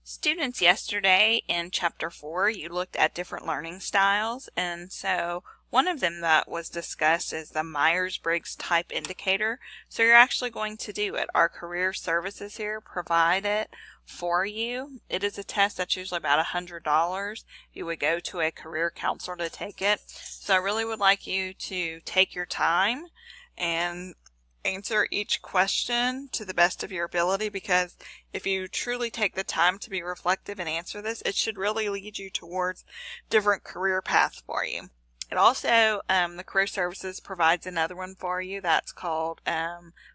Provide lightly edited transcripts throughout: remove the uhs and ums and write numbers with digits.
Students, yesterday in Chapter 4, you looked at different learning styles, and so one of them that was discussed is the Myers-Briggs type indicator. So you're actually going to do it. Our career services here provide it for you. It is a test that's usually about $100. You would go to a career counselor to take it. So I really would like you to take your time and answer each question to the best of your ability, because if you truly take the time to be reflective and answer this, it should really lead you towards different career paths for you. It also, the Career Services provides another one for you that's called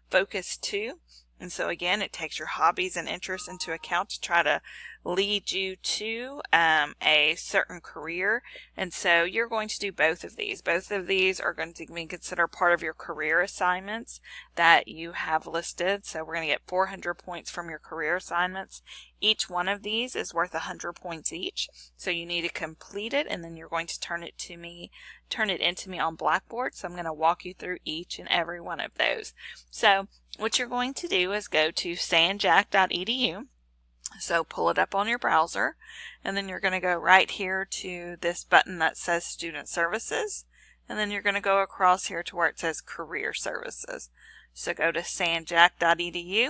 Focus 2. And so again, it takes your hobbies and interests into account to try to lead you to a certain career. And so you're going to do both of these. Both of these are going to be considered part of your career assignments that you have listed. So we're going to get 400 points from your career assignments. Each one of these is worth 100 points each. So you need to complete it, and then you're going to turn it into me on Blackboard. So I'm going to walk you through each and every one of those. So what you're going to do is go to sandjack.edu. So pull it up on your browser, and then you're going to go right here to this button that says Student Services, and then you're going to go across here to where it says Career Services. So go to sandjack.edu,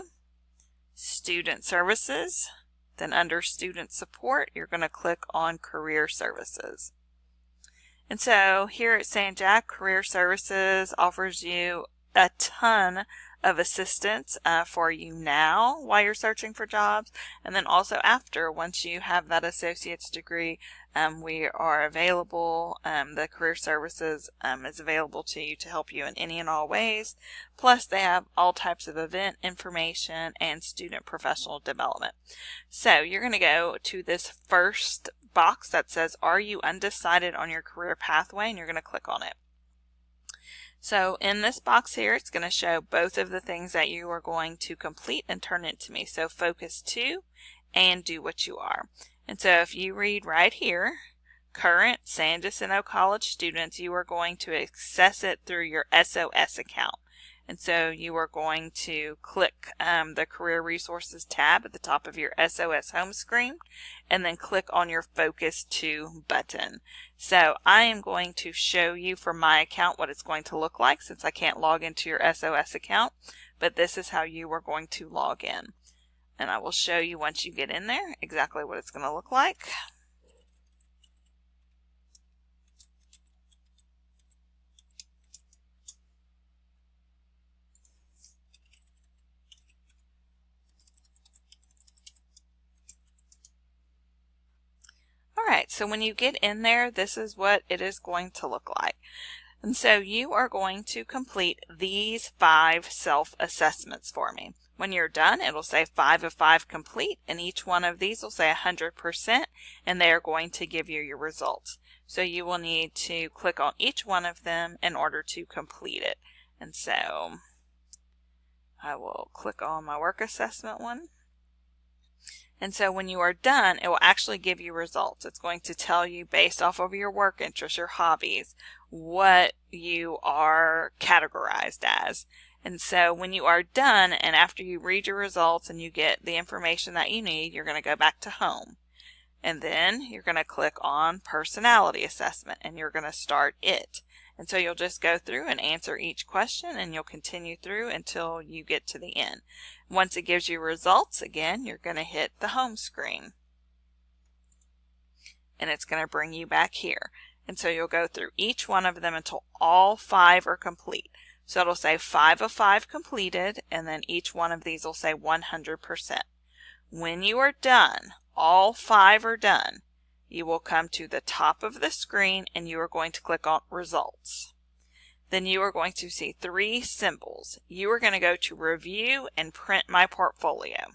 Student Services, then under Student Support, you're going to click on Career Services. And so here at Sandjack, Career Services offers you a ton of assistance for you now while you're searching for jobs, and then also after, once you have that associate's degree, we are available. The Career Services is available to you to help you in any and all ways. Plus they have all types of event information and student professional development. So you're going to go to this first box that says, are you undecided on your career pathway? And you're going to click on it. So in this box here, it's going to show both of the things that you are going to complete and turn into me. So Focus 2 and Do What You Are. And so if you read right here, current San Jacinto College students, you are going to access it through your SOS account. And so you are going to click the Career Resources tab at the top of your SOS home screen, and then click on your Focus 2 button. So I am going to show you from my account what it's going to look like, since I can't log into your SOS account, but this is how you are going to log in. And I will show you once you get in there exactly what it's going to look like. Alright, so when you get in there, this is what it is going to look like. And so you are going to complete these 5 self-assessments for me. When you're done, it'll say 5 of 5 complete, and each one of these will say 100%, and they are going to give you your results. So you will need to click on each one of them in order to complete it. And so I will click on my work assessment one. And so when you are done, it will actually give you results. It's going to tell you, based off of your work interests, your hobbies, what you are categorized as. And so when you are done, and after you read your results and you get the information that you need, you're going to go back to home. And then you're going to click on Personality Assessment, and you're going to start it. And so you'll just go through and answer each question, and you'll continue through until you get to the end. Once it gives you results, again, you're going to hit the home screen. And it's going to bring you back here. And so you'll go through each one of them until all 5 are complete. So it'll say 5 of 5 completed, and then each one of these will say 100%. When you are done, all 5 are done, you will come to the top of the screen and you are going to click on Results. Then you are going to see 3 symbols. You are going to go to Review and Print My Portfolio.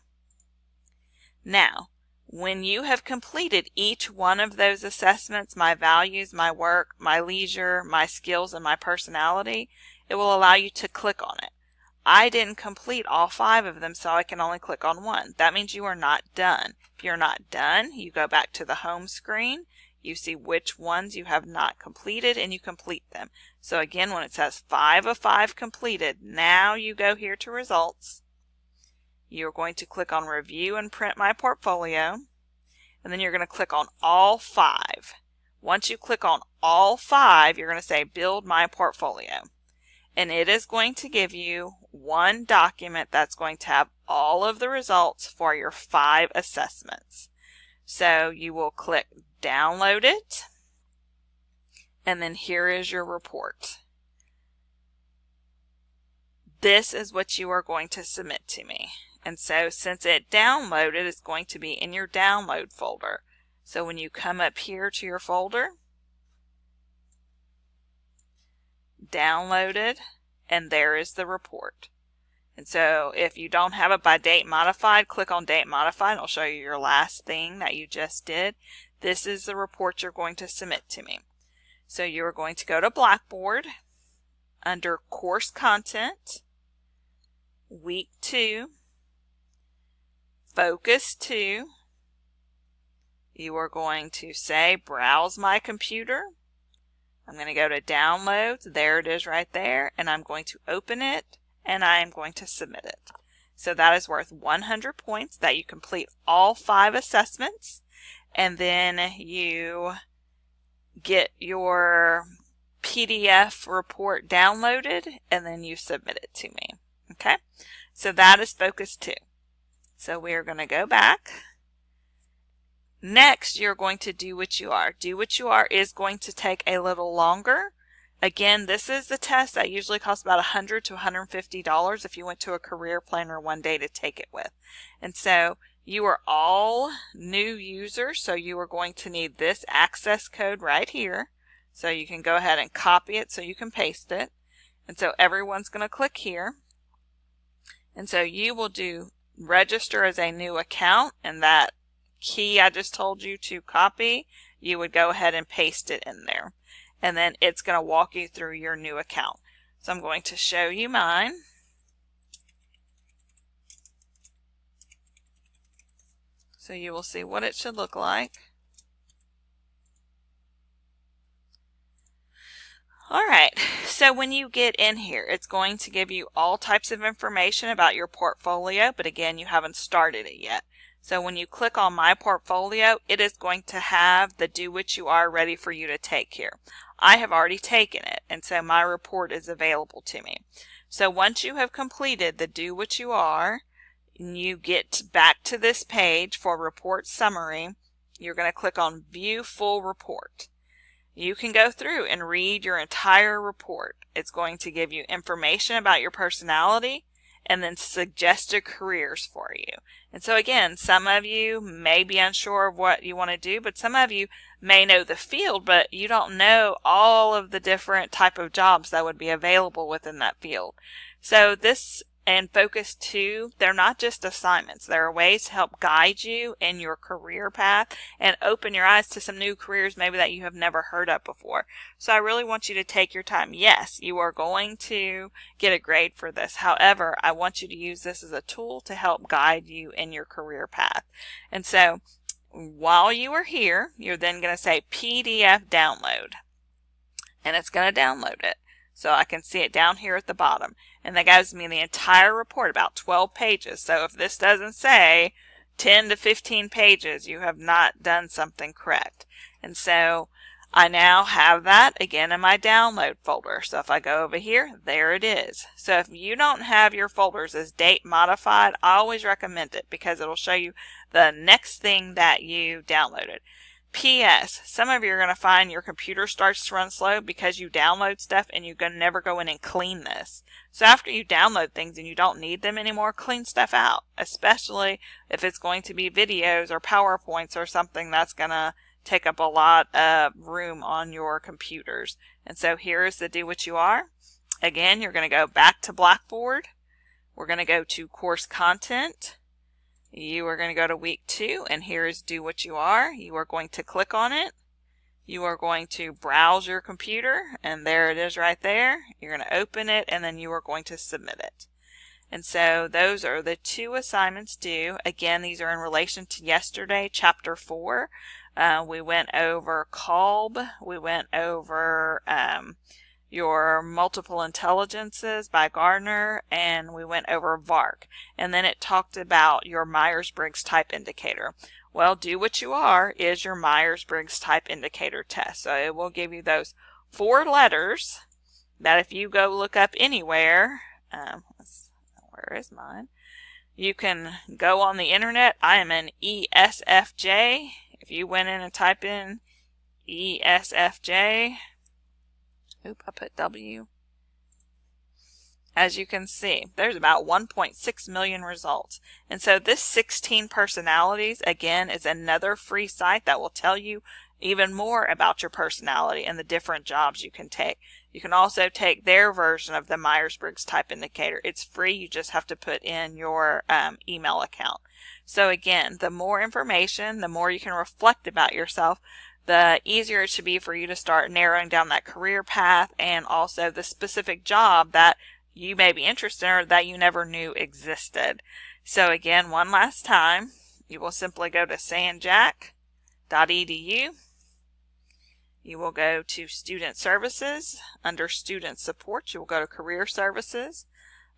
Now, when you have completed each one of those assessments, my values, my work, my leisure, my skills, and my personality, it will allow you to click on it. I didn't complete all 5 of them, so I can only click on one. That means you are not done. If you're not done, you go back to the home screen, you see which ones you have not completed, and you complete them. So again, when it says 5 of 5 completed, now you go here to Results. You're going to click on Review and Print My Portfolio. and then you're going to click on all 5. Once you click on all 5, you're going to say build my portfolio. And it is going to give you one document that's going to have all of the results for your 5 assessments. So you will click download it, and then here is your report. This is what you are going to submit to me. And so since it downloaded, it's going to be in your download folder. So when you come up here to your folder, downloaded, and there is the report. And so if you don't have it by date modified, click on date modified. It'll show you your last thing that you just did. This is the report you're going to submit to me. So you're going to go to Blackboard under course content, week 2, focus 2. You are going to say browse my computer. I'm going to go to downloads. There it is right there. And I'm going to open it, and I am going to submit it. So that is worth 100 points that you complete all 5 assessments, and then you get your PDF report downloaded, and then you submit it to me. Okay, so that is focus 2. So we are going to go back. Next, you're going to do what you are. Do what you are is going to take a little longer. Again, this is the test that usually costs about $100 to $150 if you went to a career planner one day to take it with. And so you are all new users, so you are going to need this access code right here. So you can go ahead and copy it so you can paste it. And so everyone's going to click here. And so you will do register as a new account, and that key I just told you to copy, you would go ahead and paste it in there. And then it's going to walk you through your new account. So I'm going to show you mine. So you will see what it should look like. Alright, so when you get in here, it's going to give you all types of information about your portfolio, but again, you haven't started it yet. So when you click on my portfolio, it is going to have the do what you are ready for you to take here. I have already taken it, and so my report is available to me. So once you have completed the do what you are, and you get back to this page for report summary, you're going to click on view full report. You can go through and read your entire report. It's going to give you information about your personality and then suggested careers for you. And so again, some of you may be unsure of what you want to do, but some of you may know the field, but you don't know all of the different type of jobs that would be available within that field. So this and Focus 2, they're not just assignments. They're ways to help guide you in your career path and open your eyes to some new careers maybe that you have never heard of before. So I really want you to take your time. Yes, you are going to get a grade for this. However, I want you to use this as a tool to help guide you in your career path. And so while you are here, you're then going to say PDF download. And it's going to download it. So I can see it down here at the bottom. And that gives me the entire report, about 12 pages. So if this doesn't say 10 to 15 pages, you have not done something correct. And so I now have that again in my download folder. So if I go over here, there it is. So if you don't have your folders as date modified, I always recommend it because it'll show you the next thing that you downloaded. P.S. Some of you are going to find your computer starts to run slow because you download stuff and you're going to never go in and clean this. So after you download things and you don't need them anymore, clean stuff out, especially if it's going to be videos or PowerPoints or something that's going to take up a lot of room on your computers. And so here is the do what you are. Again, you're going to go back to Blackboard. We're going to go to course content. You are going to go to week 2, and here is do what you are. You are going to click on it. You are going to browse your computer, and there it is right there. You're going to open it, and then you are going to submit it. And so those are the 2 assignments due. Again, these are in relation to yesterday, Chapter 4. We went over Kolb. We went over your Multiple Intelligences by Gardner, and we went over VARK. And then it talked about your Myers-Briggs type indicator. Well, Do What You Are is your Myers-Briggs type indicator test. So it will give you those 4 letters that if you go look up anywhere, where is mine? You can go on the internet. I am an ESFJ. If you went in and type in ESFJ, oop, I put W. As you can see, there's about 1.6 million results. And so this 16 personalities, again, is another free site that will tell you even more about your personality and the different jobs you can take. You can also take their version of the Myers-Briggs type indicator. It's free. You just have to put in your email account. So again, the more information, the more you can reflect about yourself, the easier it should be for you to start narrowing down that career path and also the specific job that you may be interested in or that you never knew existed. So again, one last time, you will simply go to sanjack.edu. You will go to Student Services. Under Student Support, you will go to Career Services.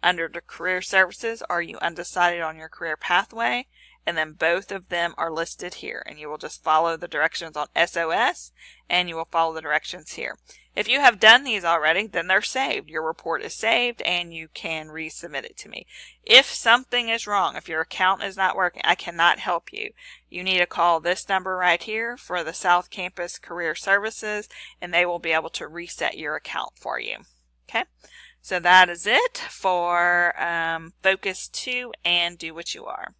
Under the Career Services, are you undecided on your career pathway? And then both of them are listed here. And you will just follow the directions on SOS, and you will follow the directions here. If you have done these already, then they're saved. Your report is saved, and you can resubmit it to me. If something is wrong, if your account is not working, I cannot help you. You need to call this number right here for the South Campus Career Services, and they will be able to reset your account for you. Okay? So that is it for Focus 2 and Do What You Are.